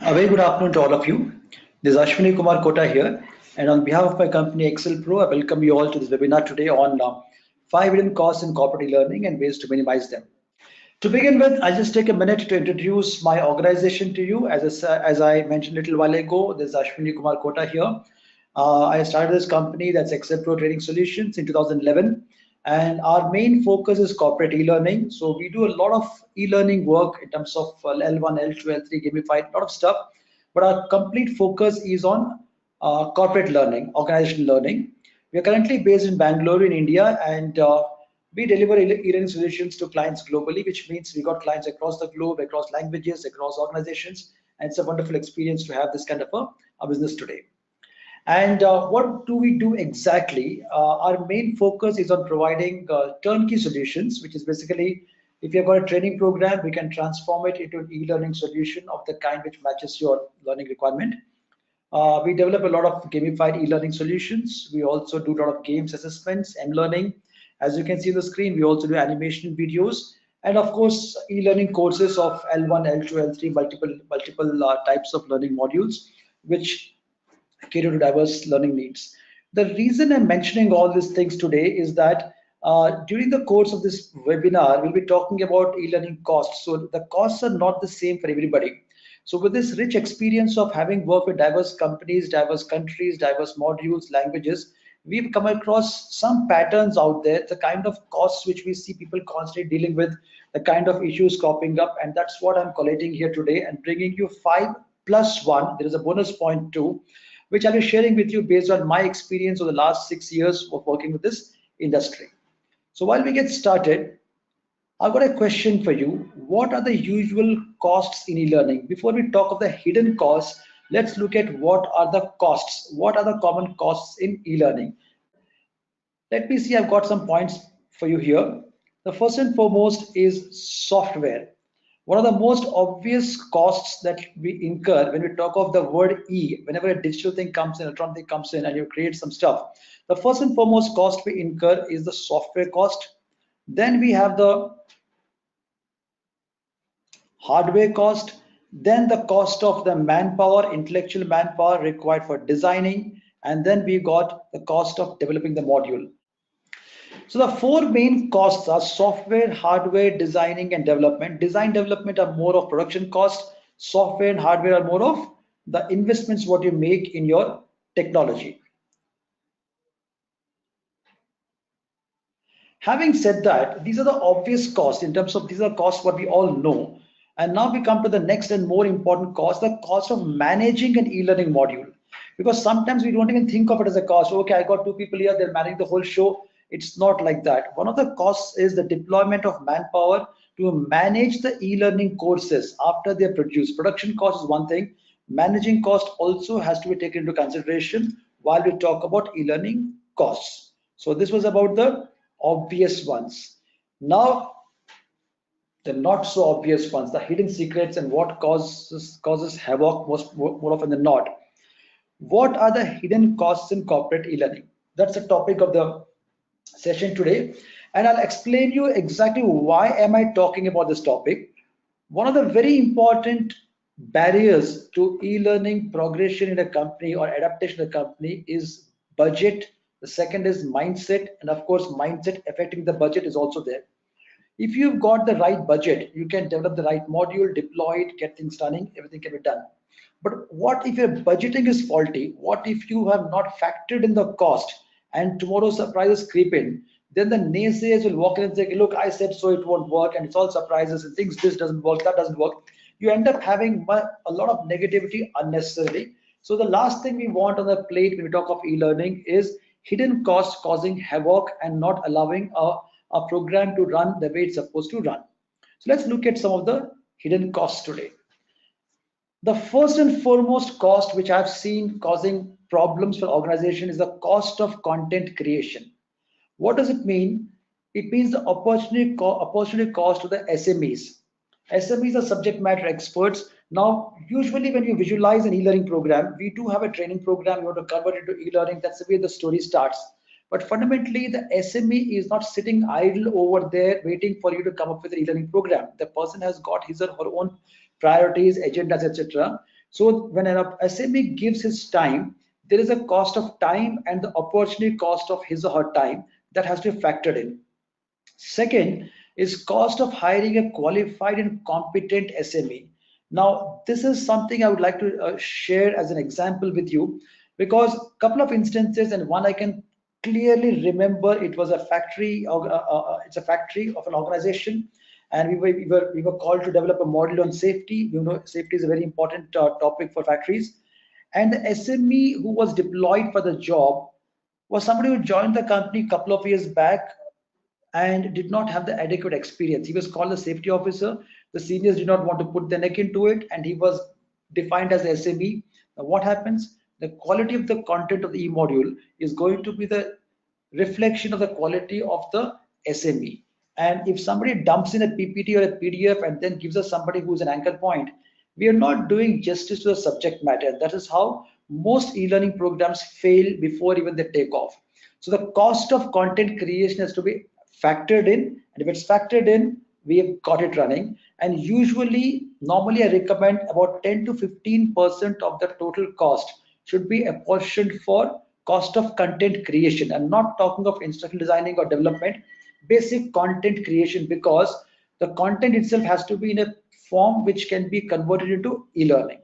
A very good afternoon to all of you. This is Ashwini Kumar Kota here, and on behalf of my company Excel Pro, I welcome you all to this webinar today on 5 hidden costs in corporate e-learning and ways to minimize them. To begin with, I'll just take a minute to introduce my organization to you. As I mentioned a little while ago, this is Ashwini Kumar Kota here. I started this company, that's Excel Pro Training Solutions, in 2011, and our main focus is corporate e-learning. So we do a lot of e-learning work in terms of L1, L2, L3, gamified, a lot of stuff. But our complete focus is on corporate learning, organizational learning. We are currently based in Bangalore in India, and we deliver e-learning solutions to clients globally, which means we got clients across the globe, across languages, across organizations, and it's a wonderful experience to have this kind of a business today. And what do we do exactly? Our main focus is on providing turnkey solutions, which is basically if you've got a training program, we can transform it into an e-learning solution of the kind which matches your learning requirement. We develop a lot of gamified e-learning solutions. We also do a lot of games assessments and learning. As you can see on the screen, we also do animation videos, and of course, e-learning courses of L1, L2, L3, multiple types of learning modules, which cater to diverse learning needs. The reason I'm mentioning all these things today is that during the course of this webinar, we'll be talking about e-learning costs. So the costs are not the same for everybody. So with this rich experience of having worked with diverse companies, diverse countries, diverse modules, languages, we've come across some patterns out there, the kind of costs which we see people constantly dealing with, the kind of issues cropping up, and that's what I'm collating here today and bringing you 5+1. There is a bonus point too, which I'll be sharing with you based on my experience over the last 6 years of working with this industry. So while we get started, I've got a question for you. What are the usual costs in e-learning? Before we talk of the hidden costs, let's look at what are the costs. What are the common costs in e-learning? Let me see, I've got some points for you here. The first and foremost is software. One of the most obvious costs that we incur when we talk of the word E, whenever a digital thing comes in, electronic thing comes in, and you create some stuff, the first and foremost cost we incur is the software cost. Then we have the hardware cost, then the cost of the manpower, intellectual manpower required for designing, and then we got the cost of developing the module. So the four main costs are software, hardware, designing, and development. Design development are more of production cost. Software and hardware are more of the investments what you make in your technology. Having said that, these are the obvious costs in terms of these are costs what we all know. And now we come to the next and more important cost, the cost of managing an e-learning module. Because sometimes we don't even think of it as a cost. Okay, I got 2 people here, they're managing the whole show. It's not like that. One of the costs is the deployment of manpower to manage the e-learning courses after they're produced. Production cost is one thing. Managing cost also has to be taken into consideration while we talk about e-learning costs. So this was about the obvious ones. Now, the not so obvious ones, the hidden secrets and what causes havoc more often than not. What are the hidden costs in corporate e-learning? That's the topic of the session today, and I'll explain you exactly why am I talking about this topic. One of the very important barriers to e-learning progression in a company or adaptation in a company is budget. The second is mindset, and of course mindset affecting the budget is also there. If you've got the right budget, you can develop the right module, deploy it, get things running, everything can be done. But what if your budgeting is faulty? What if you have not factored in the cost and tomorrow surprises creep in? Then the naysayers will walk in and say, look, I said so, it won't work, and it's all surprises and things, this doesn't work, that doesn't work. You end up having a lot of negativity unnecessarily. So the last thing we want on the plate when we talk of e-learning is hidden costs causing havoc and not allowing a program to run the way it's supposed to run. So let's look at some of the hidden costs today. The first and foremost cost which I've seen causing problems for organization is the cost of content creation. What does it mean? It means the opportunity cost to the SMEs. SMEs are subject matter experts. Now, usually when you visualize an e-learning program, we do have a training program, you want to convert it to e-learning, that's the way the story starts. But fundamentally, the SME is not sitting idle over there waiting for you to come up with an e-learning program. The person has got his or her own priorities, agendas, etc. So when an SME gives his time, there is a cost of time and the opportunity cost of his or her time that has to be factored in. Second is cost of hiring a qualified and competent SME. Now, this is something I would like to share as an example with you, because a couple of instances, and one I can clearly remember, it was a factory. It's a factory of an organization, and we were called to develop a model on safety. You know, safety is a very important topic for factories, and the SME who was deployed for the job was somebody who joined the company a couple of years back and did not have the adequate experience. He was called a safety officer. The seniors did not want to put their neck into it, and he was defined as SME. Now, what happens? The quality of the content of the e-module is going to be the reflection of the quality of the SME. And if somebody dumps in a PPT or a PDF and then gives us somebody who's an anchor point, we are not doing justice to the subject matter. That is how most e-learning programs fail before even they take off. So the cost of content creation has to be factored in, and if it's factored in, we have got it running. And usually, normally I recommend about 10 to 15% of the total cost should be apportioned for cost of content creation. I'm not talking of instructional designing or development, basic content creation, because the content itself has to be in a form which can be converted into e-learning.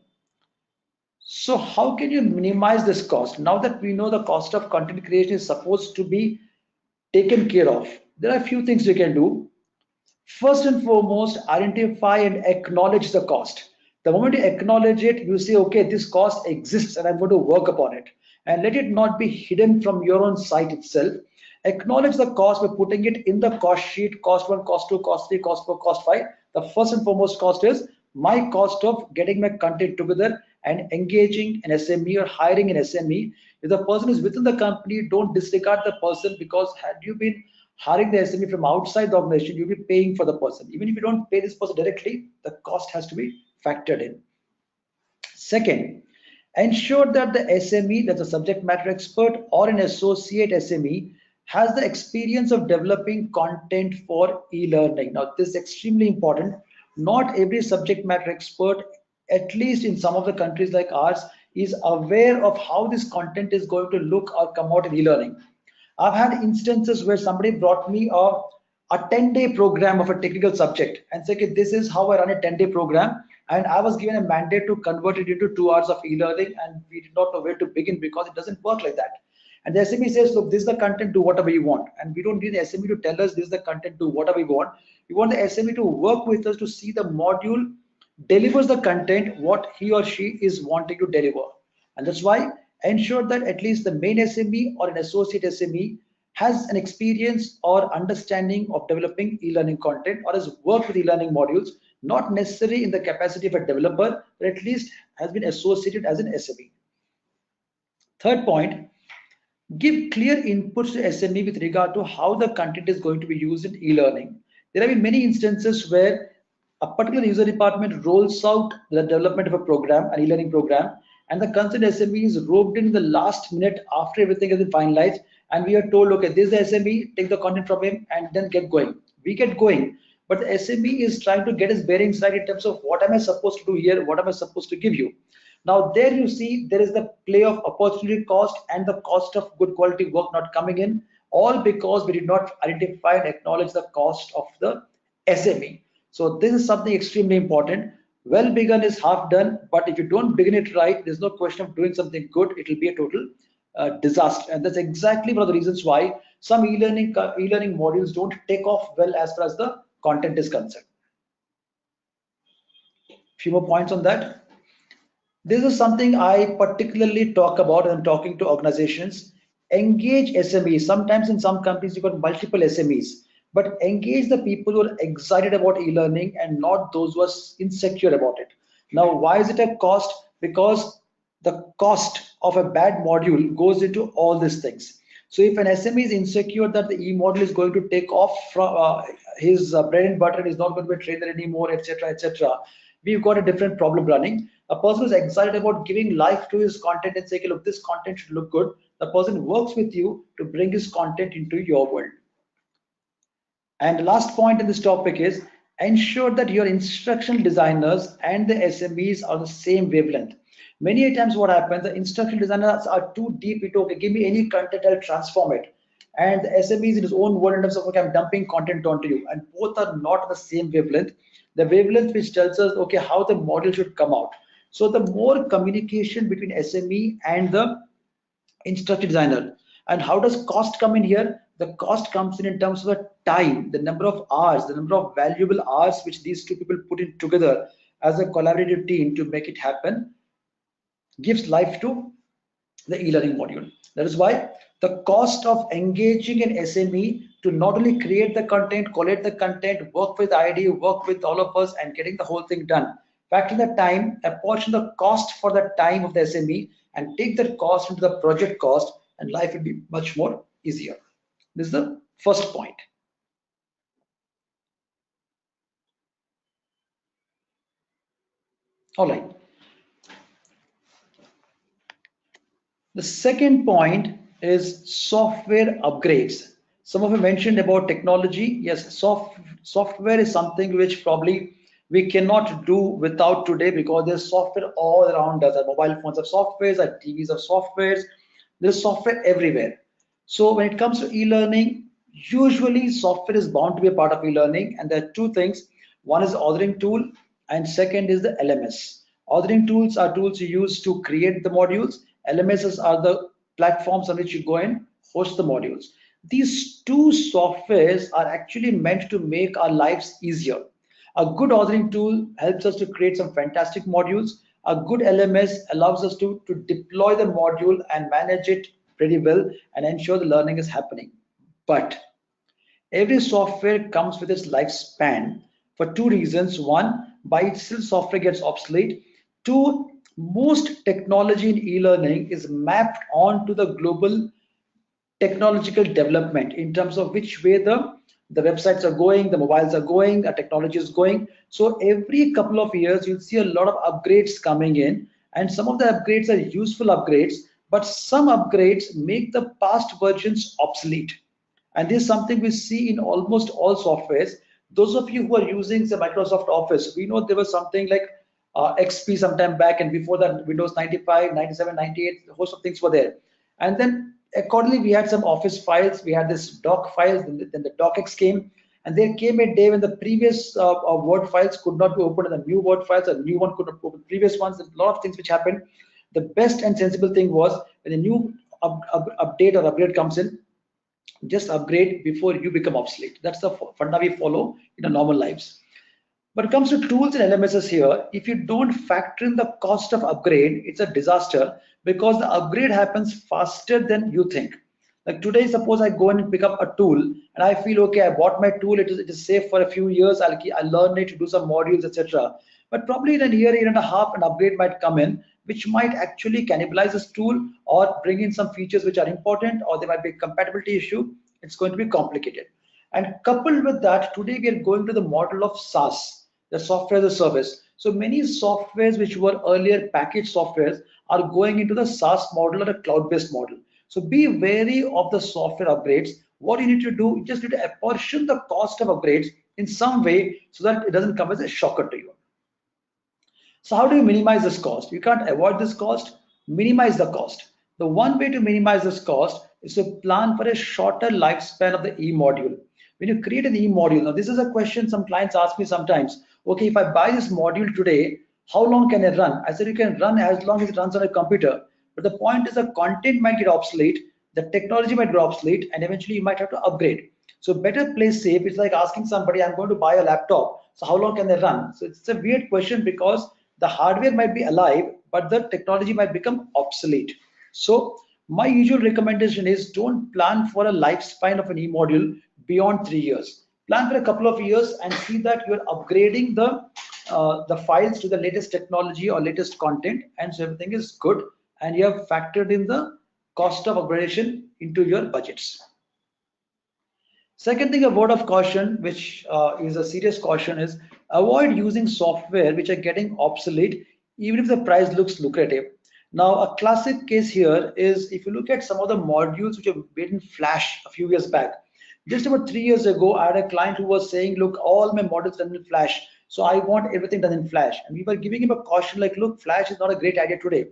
So how can you minimize this cost? Now that we know the cost of content creation is supposed to be taken care of, there are a few things you can do. First and foremost, identify and acknowledge the cost. The moment you acknowledge it, you say, okay, this cost exists and I'm going to work upon it. And let it not be hidden from your own site itself. Acknowledge the cost by putting it in the cost sheet: cost 1, cost 2, cost 3, cost 4, cost 5. The first and foremost cost is my cost of getting my content together and engaging an SME or hiring an SME. If the person is within the company, don't disregard the person, because had you been hiring the SME from outside the organization, you'll be paying for the person. Even if you don't pay this person directly, the cost has to be factored in. Second, ensure that the SME, that's a subject matter expert or an associate SME, has the experience of developing content for e-learning. Now, this is extremely important. Not every subject matter expert, at least in some of the countries like ours, is aware of how this content is going to look or come out in e-learning. I've had instances where somebody brought me a 10-day program of a technical subject and said, okay, this is how I run a 10-day program. And I was given a mandate to convert it into 2 hours of e-learning, and we did not know where to begin because it doesn't work like that. And the SME says, look, this is the content, do whatever you want. And we don't need the SME to tell us this is the content, do whatever we want. We want the SME to work with us to see the module delivers the content what he or she is wanting to deliver. And that's why ensure that at least the main SME or an associate SME has an experience or understanding of developing e-learning content, or has worked with e-learning modules, not necessarily in the capacity of a developer, but at least has been associated as an SME. Third point, give clear inputs to SME with regard to how the content is going to be used in e-learning. There have been many instances where a particular user department rolls out the development of a program, an e-learning program, and the concerned SME is roped in the last minute after everything has been finalized, and we are told, okay, this is the SME, take the content from him and then get going. We get going, but the SME is trying to get his bearings right in terms of what am I supposed to do here, what am I supposed to give you. Now there you see there is the play of opportunity cost and the cost of good quality work not coming in, all because we did not identify and acknowledge the cost of the SME. So this is something extremely important. Well begun is half done, but if you don't begin it right, there's no question of doing something good. It will be a total disaster. And that's exactly one of the reasons why some e-learning modules don't take off well as far as the content is concerned. Few more points on that. This is something I particularly talk about when I'm talking to organizations. Engage SMEs. Sometimes in some companies you've got multiple SMEs, but engage the people who are excited about e-learning and not those who are insecure about it. Now, why is it a cost? Because the cost of a bad module goes into all these things. So if an SME is insecure that the e-module is going to take off from his bread and butter, is not going to be a trainer anymore, etc., we've got a different problem running. A person who's excited about giving life to his content and saying, look, this content should look good, the person works with you to bring his content into your world. And the last point in this topic is ensure that your instructional designers and the SMEs are the same wavelength. Many times what happens, the instructional designers are too deep into, okay, give me any content, I'll transform it. And the SME is in his own world in terms of, okay, I'm dumping content onto you. And both are not the same wavelength. The wavelength which tells us, okay, how the model should come out. So the more communication between SME and the instructor designer. And how does cost come in here? The cost comes in terms of the time, the number of hours, the number of valuable hours which these two people put in together as a collaborative team to make it happen, gives life to the e-learning module. That is why the cost of engaging an SME to not only create the content, collate the content, work with ID, work with all of us and getting the whole thing done. Factor the time, apportion the cost for the time of the SME and take that cost into the project cost, and life will be much more easier. This is the first point. All right. The second point is software upgrades. Some of you mentioned about technology. Yes, software is something which probably we cannot do without today, because there's software all around us. Our mobile phones have softwares, our TVs have softwares. There's software everywhere. So when it comes to e-learning, usually software is bound to be a part of e-learning, and there are two things. One is the authoring tool, and second is the LMS. Authoring tools are tools you use to create the modules. LMSs are the platforms on which you go and host the modules. These two softwares are actually meant to make our lives easier. A good authoring tool helps us to create some fantastic modules. A good LMS allows us to deploy the module and manage it pretty well and ensure the learning is happening. But every software comes with its lifespan for two reasons. One, by itself, software gets obsolete. Two, most technology in e-learning is mapped onto the global technological development in terms of which way the websites are going, the mobiles are going, the technology is going. So every couple of years, you'll see a lot of upgrades coming in, and some of the upgrades are useful upgrades, but some upgrades make the past versions obsolete. And this is something we see in almost all softwares. Those of you who are using the Microsoft Office, we know there was something like XP sometime back, and before that Windows 95, 97, 98, a host of things were there. And then accordingly we had some Office files, we had this doc files, then the docx came, and there came a day when the previous Word files could not be opened, and the new Word files, a new one could not open previous ones. There's a lot of things which happened. The best and sensible thing was when a new update or upgrade comes in, just upgrade before you become obsolete. That's the funda we follow in our normal lives. When it comes to tools and LMSs here, if you don't factor in the cost of upgrade, it's a disaster, because the upgrade happens faster than you think. Like today, suppose I go and pick up a tool and I feel, okay, I bought my tool, it is safe for a few years, I'll learn it to do some modules, etc. But probably in a year and a half, an upgrade might come in, which might actually cannibalize this tool or bring in some features which are important, or there might be a compatibility issue. It's going to be complicated. And coupled with that, today we are going to the model of SaaS, the software as a service. So many softwares which were earlier packaged softwares are going into the SaaS model or a cloud-based model. So be wary of the software upgrades. What you need to do, you just need to apportion the cost of upgrades in some way so that it doesn't come as a shocker to you. So how do you minimize this cost? You can't avoid this cost. Minimize the cost. The one way to minimize this cost is to plan for a shorter lifespan of the e-module. When you create an e-module, now this is a question some clients ask me sometimes. Okay, if I buy this module today, how long can it run? I said you can run as long as it runs on a computer. But the point is the content might get obsolete, the technology might get obsolete, and eventually you might have to upgrade. So better play safe. It's like asking somebody, I'm going to buy a laptop, so how long can they run? So it's a weird question, because the hardware might be alive, but the technology might become obsolete. So my usual recommendation is don't plan for a lifespan of an e-module beyond 3 years. Plan for a couple of years and see that you're upgrading the files to the latest technology or latest content, and so everything is good, and you have factored in the cost of upgradation into your budgets. Second thing, a word of caution, which is a serious caution, is avoid using software which are getting obsolete, even if the price looks lucrative. Now, a classic case here is if you look at some of the modules which are made in Flash a few years back. Just about 3 years ago, I had a client who was saying, look, all my models done in Flash. So I want everything done in Flash. And we were giving him a caution like, look, Flash is not a great idea today.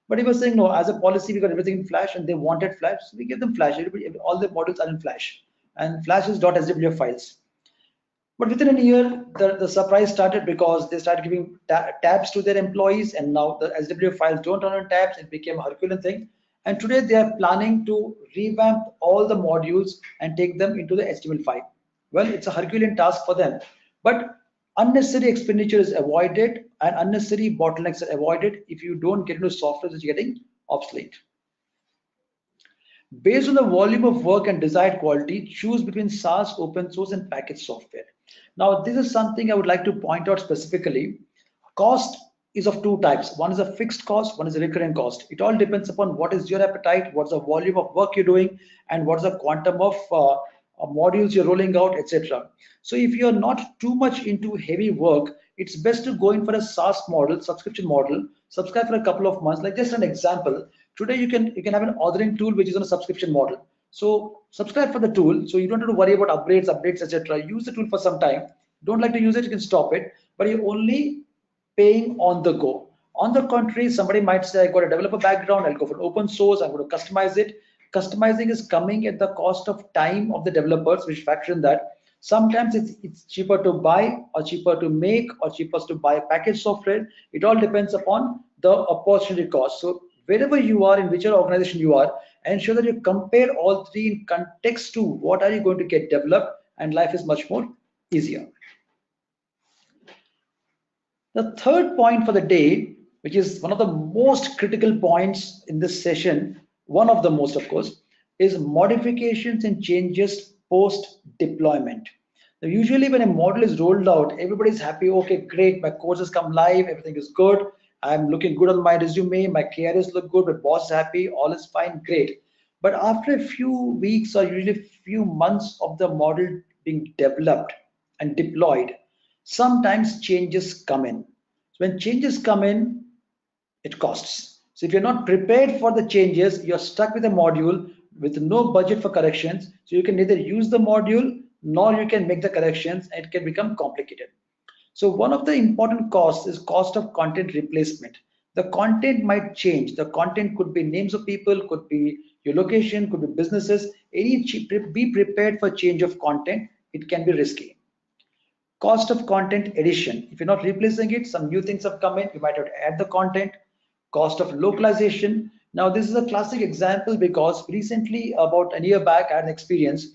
But he was saying, no, as a policy, we got everything in Flash and they wanted Flash. So we gave them Flash. All the models are in Flash. And Flash is .swf files. But within a year, the surprise started because they started giving tabs to their employees, and now the SWF files don't run on tabs. It became a Herculean thing. And today they are planning to revamp all the modules and take them into the HTML5. Well, it's a Herculean task for them, but unnecessary expenditure is avoided and unnecessary bottlenecks are avoided if you don't get into software that's getting obsolete. Based on the volume of work and desired quality, choose between SaaS, open source, and packaged software. Now, this is something I would like to point out specifically. Cost is of two types. One is a fixed cost, one is a recurring cost. It all depends upon what is your appetite, what's the volume of work you're doing, and what's the quantum of modules you're rolling out, etc. So if you're not too much into heavy work, it's best to go in for a SaaS model, subscription model, subscribe for a couple of months. Like just an example, today you can have an authoring tool which is on a subscription model. So subscribe for the tool, so you don't have to worry about updates, etc. Use the tool for some time. Don't like to use it, you can stop it, but you're only paying on the go. On the contrary, somebody might say, I got a developer background, I'll go for open source, I'm going to customize it. Customizing is coming at the cost of time of the developers, which factor in that. Sometimes it's cheaper to buy or cheaper to make or cheaper to buy package software. It all depends upon the opportunity cost. So wherever you are, in whichever organization you are, ensure that you compare all three in context to what are you going to get developed, and life is much more easier. The third point for the day, which is one of the most critical points in this session, one of the most, of course, is modifications and changes post deployment. Now, usually when a model is rolled out, everybody's happy. Okay, great, my course has come live, everything is good. I'm looking good on my resume, my KRS look good, my boss is happy, all is fine, great. But after a few weeks or usually a few months of the model being developed and deployed, sometimes changes come in. So when changes come in, it costs. So if you're not prepared for the changes, you're stuck with a module with no budget for corrections. So you can neither use the module nor you can make the corrections, and it can become complicated. So one of the important costs is cost of content replacement. The content might change. The content could be names of people, could be your location, could be businesses. Be prepared for change of content. It can be risky. Cost of content addition. If you're not replacing it, some new things have come in. You might have to add the content. Cost of localization. Now, this is a classic example because recently, about a year back, I had an experience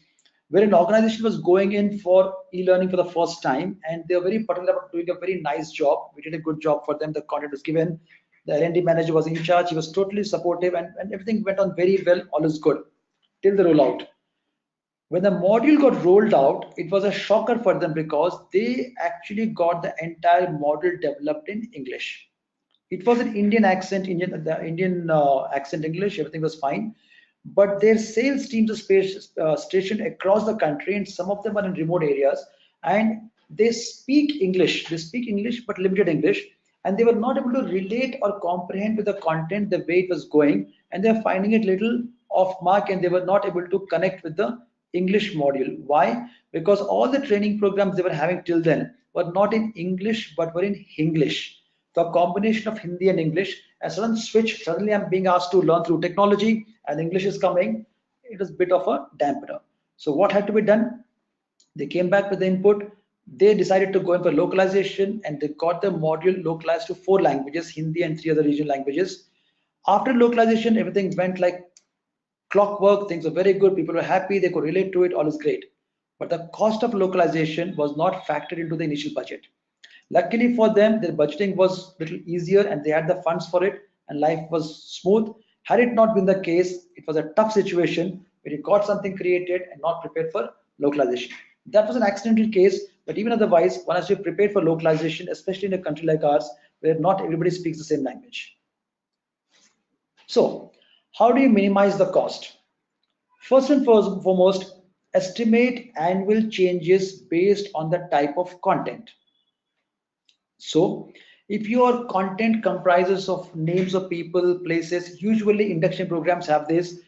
where an organization was going in for e-learning for the first time, and they were very particular about doing a very nice job. We did a good job for them. The content was given. The L&D manager was in charge. He was totally supportive, and everything went on very well. All is good till the rollout. When the module got rolled out, it was a shocker for them because they actually got the entire module developed in English. It was an Indian accent, Indian accent English. Everything was fine. But their sales teams are stationed across the country, and some of them are in remote areas, and they speak English. They speak English, but limited English, and they were not able to relate or comprehend with the content the way it was going, and they're finding it little off mark, and they were not able to connect with the English module. Why? Because all the training programs they were having till then were not in English, but were in Hinglish. The combination of Hindi and English, a sudden switch, suddenly I'm being asked to learn through technology and English is coming, it is a bit of a dampener. So what had to be done? They came back with the input. They decided to go in for localization, and they got the module localized to 4 languages, Hindi and 3 other regional languages. After localization, everything went like clockwork. Things were very good. People were happy. They could relate to it. All is great. But the cost of localization was not factored into the initial budget. Luckily for them, their budgeting was a little easier and they had the funds for it, and life was smooth. Had it not been the case, it was a tough situation where you got something created and not prepared for localization. That was an accidental case, but even otherwise, one has to be prepared for localization, especially in a country like ours, where not everybody speaks the same language. So, how do you minimize the cost? First and foremost, estimate annual changes based on the type of content. So if your content comprises of names of people, places, usually induction programs have this.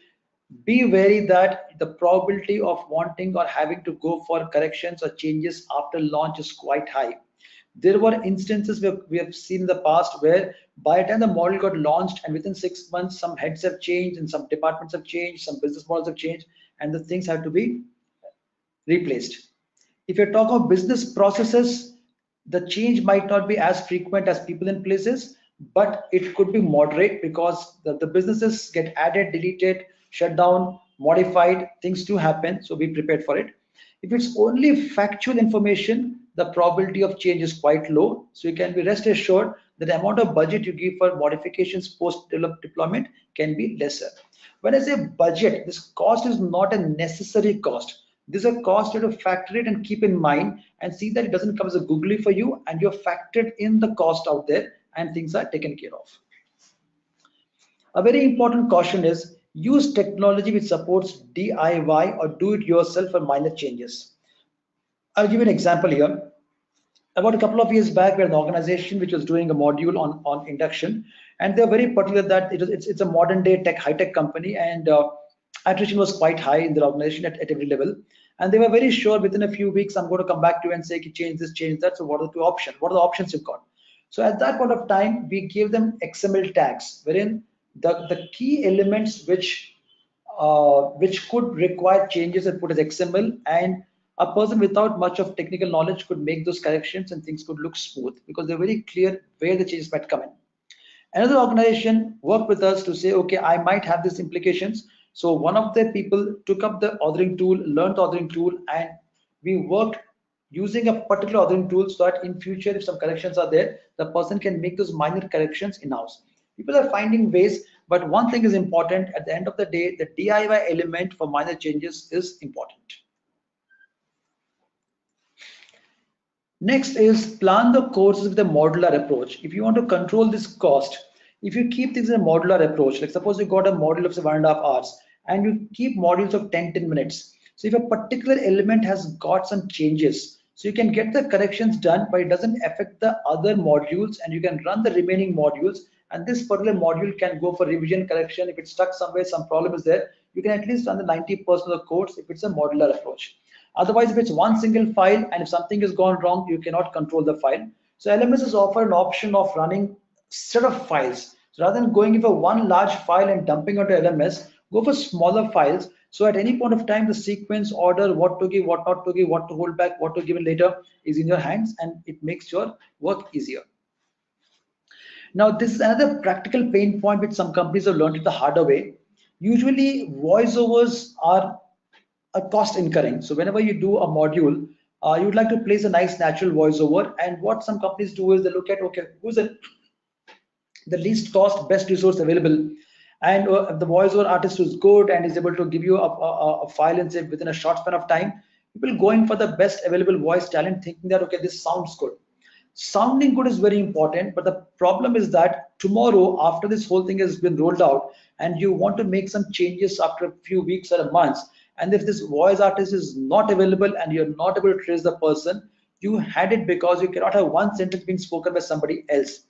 Be wary that the probability of wanting or having to go for corrections or changes after launch is quite high. There were instances where we have seen in the past where by the time the model got launched and within 6 months, some heads have changed and some departments have changed, some business models have changed, and the things have to be replaced. If you're talking about business processes, the change might not be as frequent as people in places, but it could be moderate because the businesses get added, deleted, shut down, modified, things do happen, so be prepared for it. If it's only factual information, the probability of change is quite low, so you can be rest assured that the amount of budget you give for modifications post deployment can be lesser. When I say budget, this cost is not a necessary cost. This is a cost you have to factor it and keep in mind and see that it doesn't come as a googly for you and you're factored in the cost out there and things are taken care of. A very important caution is use technology which supports DIY or do it yourself for minor changes. I'll give you an example here. About a couple of years back, we had an organization which was doing a module on induction, and they're very particular that it's a modern day high-tech company, and attrition was quite high in the organization at every level. And they were very sure within a few weeks, I'm going to come back to you and say, change this, change that. So what are the two options? What are the options you've got? So at that point of time, we gave them XML tags, wherein the key elements which could require changes and put as XML, and a person without much of technical knowledge could make those corrections and things could look smooth because they're very clear where the changes might come in. Another organization worked with us to say, okay, I might have these implications. So one of the people took up the authoring tool, learned the authoring tool, and we worked using a particular authoring tool so that in future, if some corrections are there, the person can make those minor corrections in-house. People are finding ways, but one thing is important. At the end of the day, the DIY element for minor changes is important. Next is plan the courses with a modular approach. If you want to control this cost, if you keep things in a modular approach, like suppose you got a module of say 1.5 hours and you keep modules of 10 minutes. So if a particular element has got some changes, so you can get the corrections done, but it doesn't affect the other modules and you can run the remaining modules. And this particular module can go for revision correction. If it's stuck somewhere, some problem is there, you can at least run the 90% of the course if it's a modular approach. Otherwise, if it's one single file and if something has gone wrong, you cannot control the file. So LMS is offer an option of running set of files. So rather than going for one large file and dumping onto LMS, go for smaller files. So at any point of time, the sequence order, what to give, what not to give, what to hold back, what to give in later is in your hands, and it makes your work easier. Now, this is another practical pain point which some companies have learned it the harder way. Usually, voiceovers are a cost incurring. So whenever you do a module, you would like to place a nice natural voiceover. And what some companies do is they look at, okay, who's the least cost, best resource available. And if the voiceover artist is good and is able to give you a file and say within a short span of time, people going for the best available voice talent thinking that, okay, this sounds good. Sounding good is very important, but the problem is that tomorrow, after this whole thing has been rolled out and you want to make some changes after a few weeks or a month, and if this voice artist is not available and you're not able to trace the person, you had it because you cannot have one sentence being spoken by somebody else.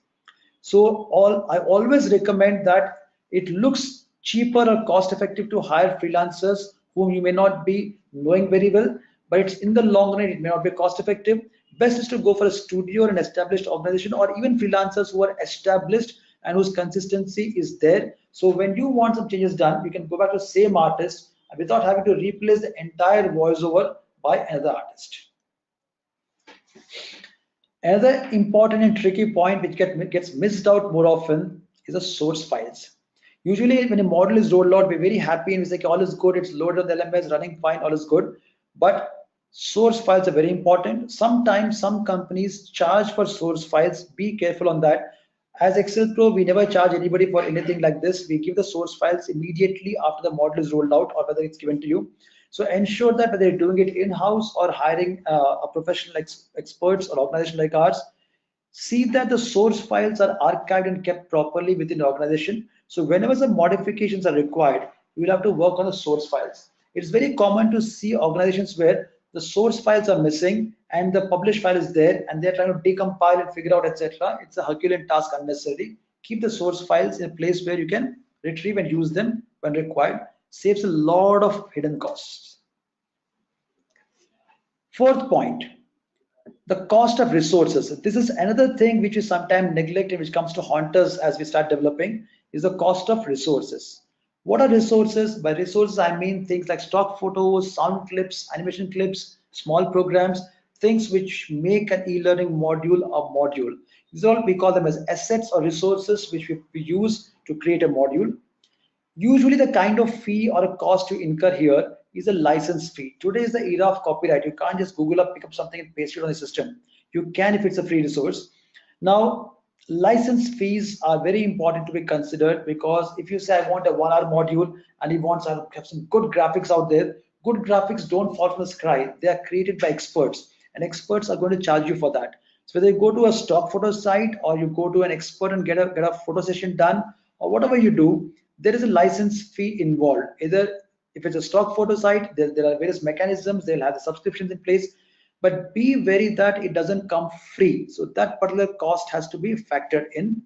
So I always recommend that it looks cheaper or cost effective to hire freelancers whom you may not be knowing very well, but it's in the long run, it may not be cost effective. Best is to go for a studio or an established organization, or even freelancers who are established and whose consistency is there. So when you want some changes done, you can go back to the same artist without having to replace the entire voiceover by another artist. Another important and tricky point which gets missed out more often is the source files. Usually when a model is rolled out, we're very happy and we say, okay, all is good, it's loaded on the LMS, running fine, all is good. But source files are very important. Sometimes some companies charge for source files. Be careful on that. As Excel Pro, we never charge anybody for anything like this. We give the source files immediately after the model is rolled out or whether it's given to you. So ensure that whether you're doing it in-house or hiring a professional experts or organization like ours, see that the source files are archived and kept properly within the organization. So whenever some modifications are required, you will have to work on the source files. It's very common to see organizations where the source files are missing and the published file is there and they're trying to decompile and figure out, etc. It's a Herculean task unnecessarily. Keep the source files in a place where you can retrieve and use them when required. saves a lot of hidden costs. Fourth point, the cost of resources. This is another thing which we sometimes neglect and which comes to haunt us as we start developing, is the cost of resources. What are resources? By resources, I mean things like stock photos, sound clips, animation clips, small programs, things which make an e-learning module a module. These are all, we call them as assets or resources which we use to create a module. Usually the kind of fee or a cost you incur here is a license fee. Today is the era of copyright. You can't just Google up, pick up something and paste it on the system. You can if it's a free resource. Now, license fees are very important to be considered, because if you say I want a 1 hour module and you want to have some good graphics out there, good graphics don't fall from the sky. They are created by experts, and experts are going to charge you for that. So whether you go to a stock photo site or you go to an expert and get a photo session done, or whatever you do, there is a license fee involved. Either if it's a stock photo site, there are various mechanisms, they'll have the subscriptions in place, but be wary that it doesn't come free. So that particular cost has to be factored in.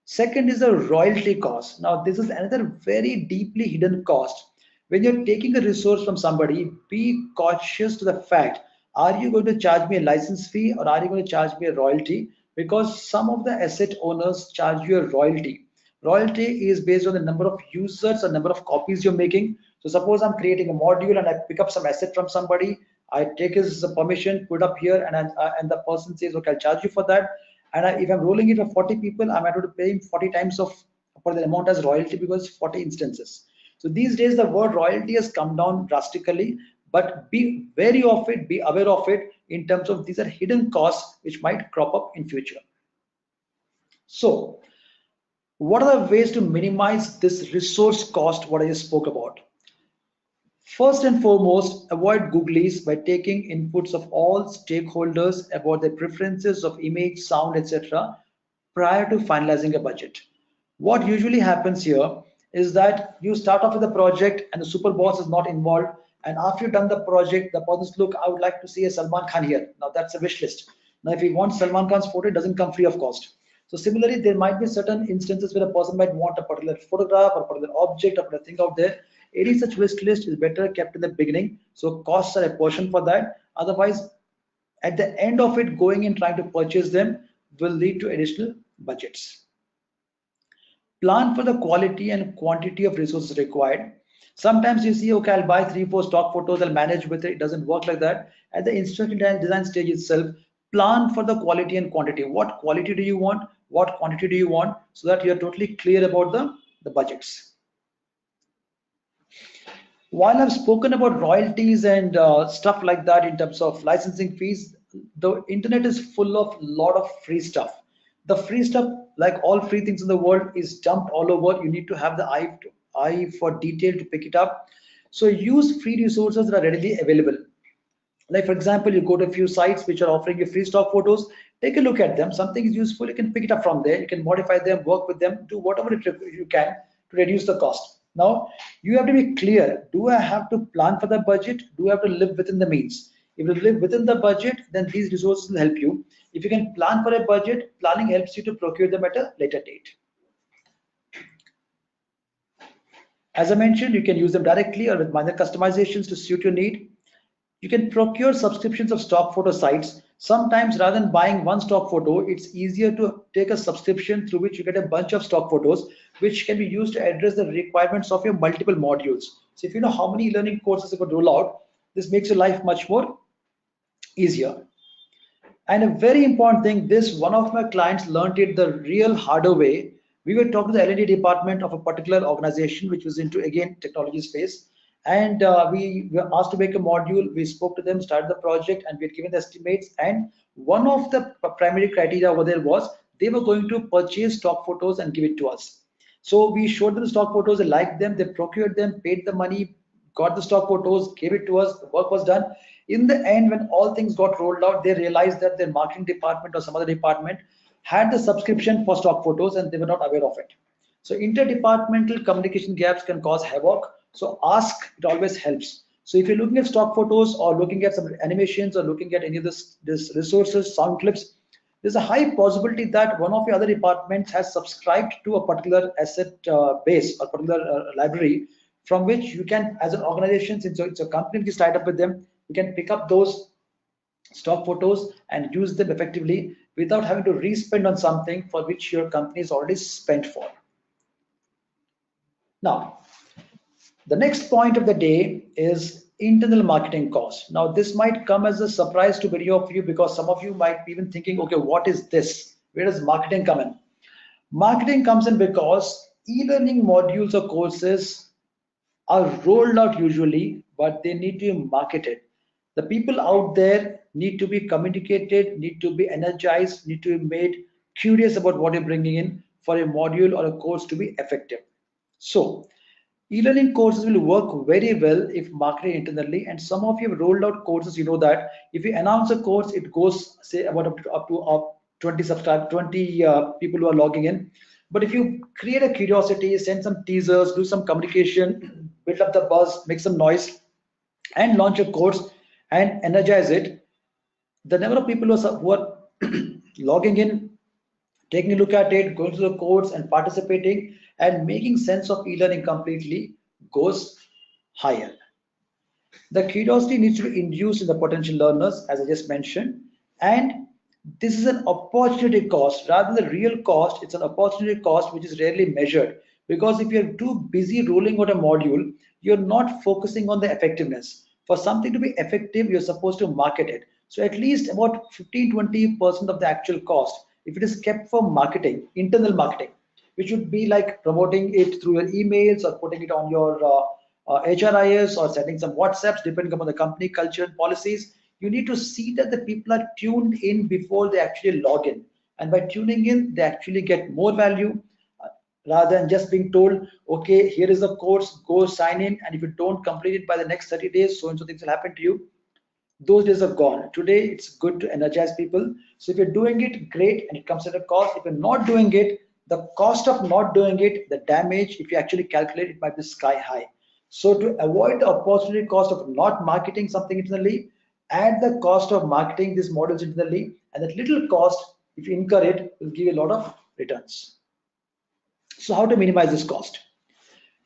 Second is the royalty cost. Now this is another very deeply hidden cost. When you're taking a resource from somebody, be cautious to the fact, are you going to charge me a license fee or are you going to charge me a royalty? Because some of the asset owners charge you a royalty. Royalty is based on the number of users or number of copies you're making. So suppose I'm creating a module and I pick up some asset from somebody, I take his permission, put up here, and the person says, okay, I'll charge you for that. And if I'm rolling it for 40 people, I'm able to pay him 40 times of for the amount as royalty, because 40 instances. So these days the word royalty has come down drastically, but be wary of it, be aware of it in terms of these are hidden costs which might crop up in future. So what are the ways to minimize this resource cost, what I just spoke about? First and foremost, avoid googlies by taking inputs of all stakeholders about their preferences of image, sound, etc. prior to finalizing a budget. What usually happens here is that you start off with a project and the super boss is not involved, and after you've done the project, the person says, look, I would like to see a Salman Khan here. Now that's a wish list. Now if you want Salman Khan's photo, it doesn't come free of cost. So similarly, there might be certain instances where a person might want a particular photograph or a particular object or particular thing out there. Any such wish list is better kept in the beginning, so costs are a portion for that. Otherwise, at the end of it, going and trying to purchase them will lead to additional budgets. Plan for the quality and quantity of resources required. Sometimes you see, okay, I'll buy 3-4 stock photos, I'll manage with it. It doesn't work like that. At the instructional design stage itself, plan for the quality and quantity. What quality do you want? What quantity do you want? So that you're totally clear about the budgets. While I've spoken about royalties and stuff like that in terms of licensing fees, the internet is full of a lot of free stuff. The free stuff, like all free things in the world, is dumped all over. You need to have the eye for detail to pick it up. So use free resources that are readily available. Like for example, you go to a few sites which are offering you free stock photos, take a look at them. Something is useful, you can pick it up from there. You can modify them, work with them, do whatever you can to reduce the cost. Now, you have to be clear. Do I have to plan for the budget? Do I have to live within the means? If you live within the budget, then these resources will help you. If you can plan for a budget, planning helps you to procure them at a later date. As I mentioned, you can use them directly or with minor customizations to suit your need. You can procure subscriptions of stock photo sites. Sometimes rather than buying one stock photo, it's easier to take a subscription through which you get a bunch of stock photos, which can be used to address the requirements of your multiple modules. So if you know how many learning courses you could roll out, this makes your life much more easier. And a very important thing, this one of my clients learned it the real harder way. We were talking to the L&D department of a particular organization, which was into, again, technology space. And we were asked to make a module. We spoke to them, started the project, and we had given the estimates. And one of the primary criteria over there was they were going to purchase stock photos and give it to us. So we showed them the stock photos, they liked them, they procured them, paid the money, got the stock photos, gave it to us, the work was done. In the end, when all things got rolled out, they realized that their marketing department or some other department had the subscription for stock photos and they were not aware of it. So interdepartmental communication gaps can cause havoc. So ask, it always helps. So if you're looking at stock photos or looking at some animations or looking at any of this resources, sound clips, there's a high possibility that one of your other departments has subscribed to a particular asset base or particular library from which you can, as an organization, since it's a company which is tied up with them, you can pick up those stock photos and use them effectively without having to respend on something for which your company is already spent for. Now, the next point of the day is internal marketing cost. Now, this might come as a surprise to many of you because some of you might be even thinking, okay, what is this? Where does marketing come in? Marketing comes in because e-learning modules or courses are rolled out usually, but they need to be marketed. The people out there need to be communicated, need to be energized, need to be made curious about what you're bringing in for a module or a course to be effective. So, e-learning courses will work very well if marketed internally, and some of you have rolled out courses. You know that if you announce a course, it goes say about up to 20 subscribe 20 people who are logging in. But if you create a curiosity, send some teasers, do some communication, build up the buzz, make some noise, and launch a course and energize it, the number of people who are logging in, taking a look at it, going through the course and participating and making sense of e-learning completely goes higher. The curiosity needs to be induced in the potential learners, as I just mentioned, and this is an opportunity cost rather than the real cost. It's an opportunity cost which is rarely measured because if you're too busy rolling out a module, you're not focusing on the effectiveness. For something to be effective, you're supposed to market it. So at least about 15-20% of the actual cost, if it is kept for marketing, internal marketing, which would be like promoting it through your emails or putting it on your HRIS or sending some WhatsApps, depending upon the company culture and policies. You need to see that the people are tuned in before they actually log in. And by tuning in, they actually get more value rather than just being told, okay, here is the course, go sign in. And if you don't complete it by the next 30 days, so and so things will happen to you. Those days are gone. Today, it's good to energize people. So if you're doing it, great, and it comes at a cost. If you're not doing it, the cost of not doing it, the damage, if you actually calculate, it might be sky high. So to avoid the opportunity cost of not marketing something internally, add the cost of marketing these models internally, and that little cost, if you incur it, will give you a lot of returns. So how to minimize this cost?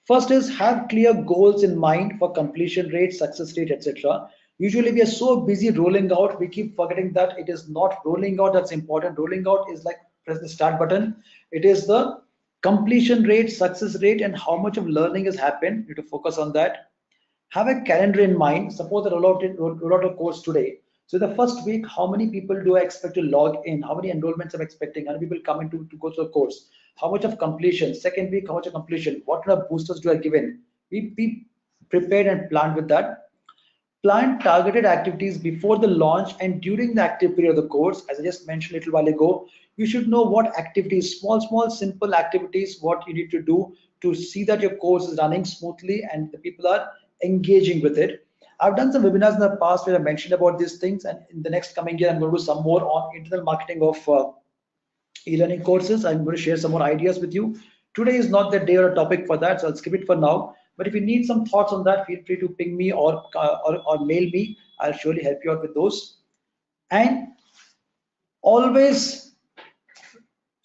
First is have clear goals in mind for completion rate, success rate, etc. Usually we are so busy rolling out, we keep forgetting that it is not rolling out that's important. Rolling out is like press the start button. It is the completion rate, success rate, and how much of learning has happened. You have to focus on that. Have a calendar in mind. Suppose I roll out a course today. So the first week, how many people do I expect to log in? How many enrollments I'm expecting? How many people coming to go through the course? How much of completion? Second week, how much of completion? What kind of boosters do I give in? Be prepared and planned with that. Plan targeted activities before the launch and during the active period of the course. As I just mentioned a little while ago, you should know what activities, small, simple activities, what you need to do to see that your course is running smoothly and the people are engaging with it. I've done some webinars in the past where I mentioned about these things, and in the next coming year, I'm going to do some more on internal marketing of e-learning courses. I'm going to share some more ideas with you. Today is not the day or a topic for that, so I'll skip it for now. But if you need some thoughts on that, feel free to ping me or mail me. I'll surely help you out with those. And always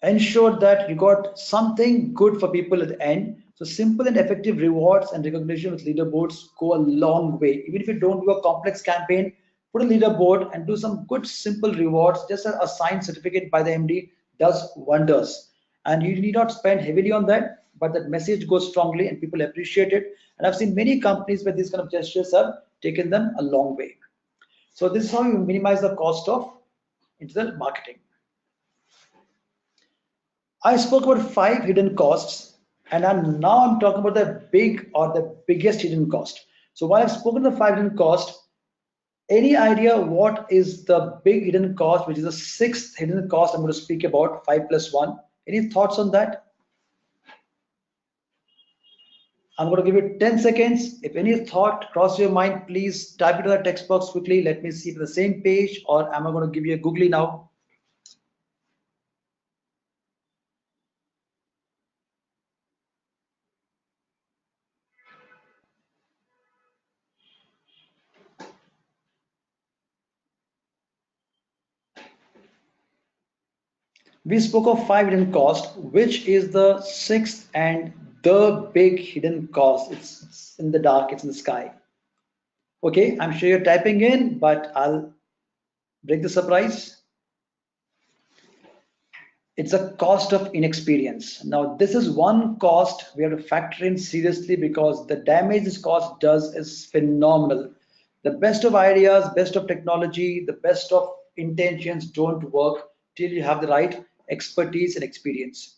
ensure that you got something good for people at the end. So simple and effective rewards and recognition with leaderboards go a long way. Even if you don't do a complex campaign, put a leaderboard and do some good simple rewards. Just a signed certificate by the MD does wonders. And you need not spend heavily on that, but that message goes strongly and people appreciate it. And I've seen many companies where these kind of gestures have taken them a long way. So this is how you minimize the cost of internal marketing. I spoke about 5 hidden costs, and now I'm talking about the big or the biggest hidden cost. So while I've spoken the 5 hidden costs, any idea what is the big hidden cost, which is the 6th hidden cost I'm going to speak about, 5 plus 1? Any thoughts on that? I'm going to give you 10 seconds. If any thought crosses your mind, please type it in the text box quickly. Let me see if it's the same page, or am I going to give you a googly now? We spoke of 5 hidden costs. Which is the 6th and the big hidden cost. It's in the dark, it's in the sky. Okay, I'm sure you're typing in, but I'll break the surprise. It's a cost of inexperience. Now, this is one cost we have to factor in seriously because the damage this cost does is phenomenal. The best of ideas, best of technology, the best of intentions don't work till you have the right expertise and experience.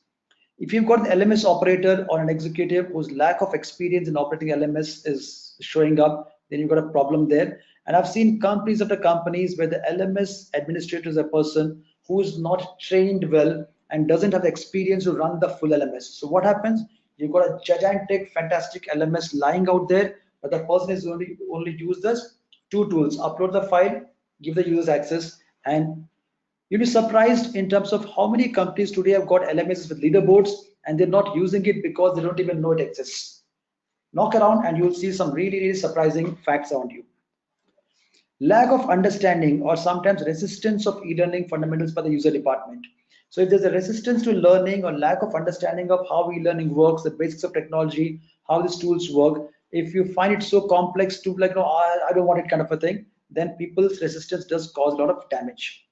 If you've got an LMS operator or an executive whose lack of experience in operating LMS is showing up, then you've got a problem there. And I've seen companies after companies where the LMS administrator is a person who's not trained well and doesn't have the experience to run the full LMS. So what happens? You've got a gigantic, fantastic LMS lying out there, but the person is only used as two tools: upload the file, give the users access, and you'll be surprised in terms of how many companies today have got LMS with leaderboards and they're not using it because they don't even know it exists. Knock around and you'll see some really, really surprising facts around you. Lack of understanding or sometimes resistance of e-learning fundamentals by the user department. So if there's a resistance to learning or lack of understanding of how e-learning works, the basics of technology, how these tools work, if you find it so complex to like, no, I don't want it kind of a thing, then people's resistance does cause a lot of damage.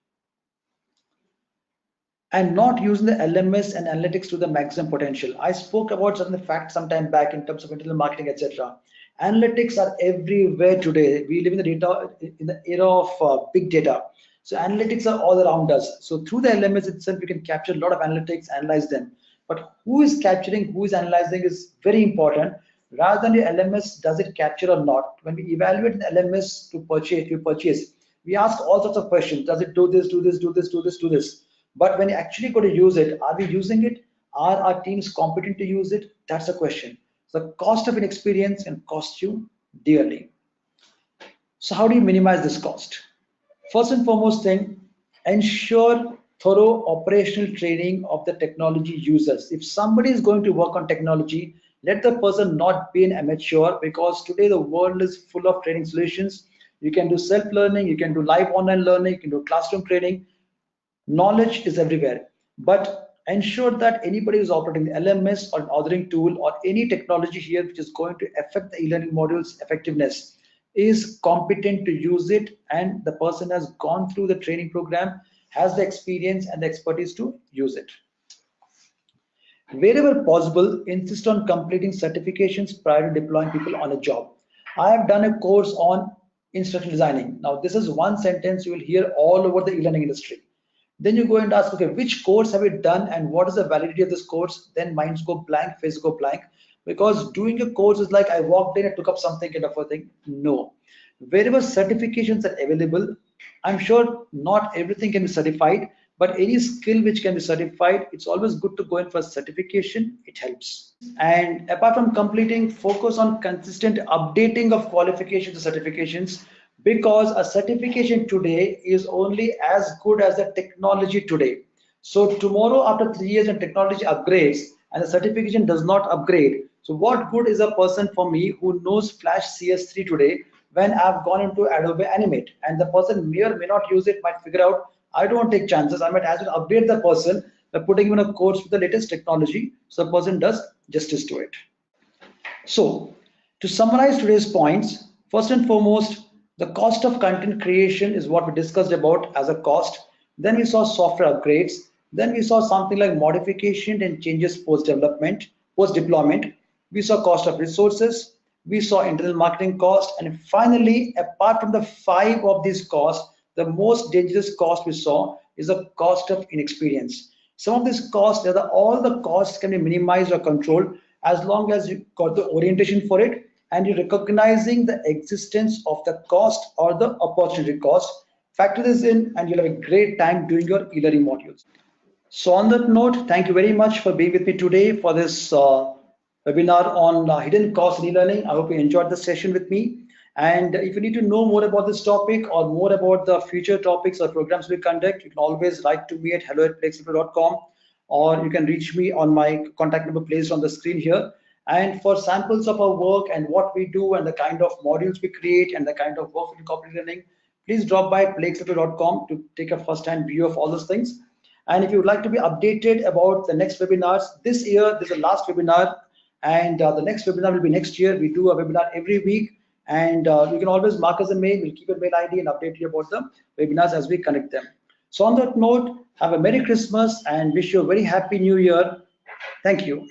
And not using the LMS and analytics to the maximum potential. I spoke about certain facts some time back in terms of internal marketing, etc. Analytics are everywhere today. We live in the data in the era of big data. So analytics are all around us. So through the LMS itself, you can capture a lot of analytics, analyze them. But who is capturing, who is analyzing is very important. Rather than the LMS, does it capture or not? When we evaluate an LMS to purchase, we ask all sorts of questions. Does it do this, do this, do this, do this, do this? But when you actually go to use it, are we using it? Are our teams competent to use it? That's the question. So the cost of inexperience can cost you dearly. So how do you minimize this cost? First and foremost thing, ensure thorough operational training of the technology users. If somebody is going to work on technology, let the person not be an amateur, because today the world is full of training solutions. You can do self-learning, you can do live online learning, you can do classroom training. Knowledge is everywhere, but ensure that anybody who's operating the LMS or an authoring tool or any technology here which is going to affect the e-learning module's effectiveness is competent to use it, and the person has gone through the training program, has the experience and the expertise to use it. Wherever possible, insist on completing certifications prior to deploying people on a job. I have done a course on instructional designing. Now, this is one sentence you will hear all over the e-learning industry. Then you go and ask, okay, which course have you done and what is the validity of this course? Then minds go blank, faces go blank, because doing a course is like I walked in and took up something kind of a thing. No. Wherever certifications are available, I'm sure not everything can be certified, but any skill which can be certified, it's always good to go in for certification. It helps. And apart from completing, focus on consistent updating of qualifications and certifications, because a certification today is only as good as the technology today. So tomorrow, after 3 years and technology upgrades and the certification does not upgrade, so what good is a person for me who knows Flash CS3 today when I've gone into Adobe Animate, and the person may or may not use it, might figure out I don't take chances, I might as well upgrade the person by putting him in a course with the latest technology so the person does justice to it. So to summarize today's points, first and foremost, the cost of content creation is what we discussed about as a cost. Then we saw software upgrades. Then we saw something like modification and changes post-development, post-deployment. We saw cost of resources. We saw internal marketing cost. And finally, apart from the 5 of these costs, the most dangerous cost we saw is the cost of inexperience. Some of these costs, all the costs can be minimized or controlled as long as you got the orientation for it and you're recognizing the existence of the cost or the opportunity cost. Factor this in and you'll have a great time doing your e-learning modules. So on that note, thank you very much for being with me today for this webinar on hidden costs in e-learning. I hope you enjoyed the session with me. And if you need to know more about this topic or more about the future topics or programs we conduct, you can always write to me at hello@plexipro.com, or you can reach me on my contact number placed on the screen here. And for samples of our work and what we do and the kind of modules we create and the kind of work in corporate learning, please drop by plexipro.com to take a first-hand view of all those things. And if you would like to be updated about the next webinars, this year, this is the last webinar, And the next webinar will be next year. We do a webinar every week, and you can always mark us a mail. We'll keep a mail ID and update you about the webinars as we connect them. So on that note, have a Merry Christmas and wish you a very happy New Year. Thank you.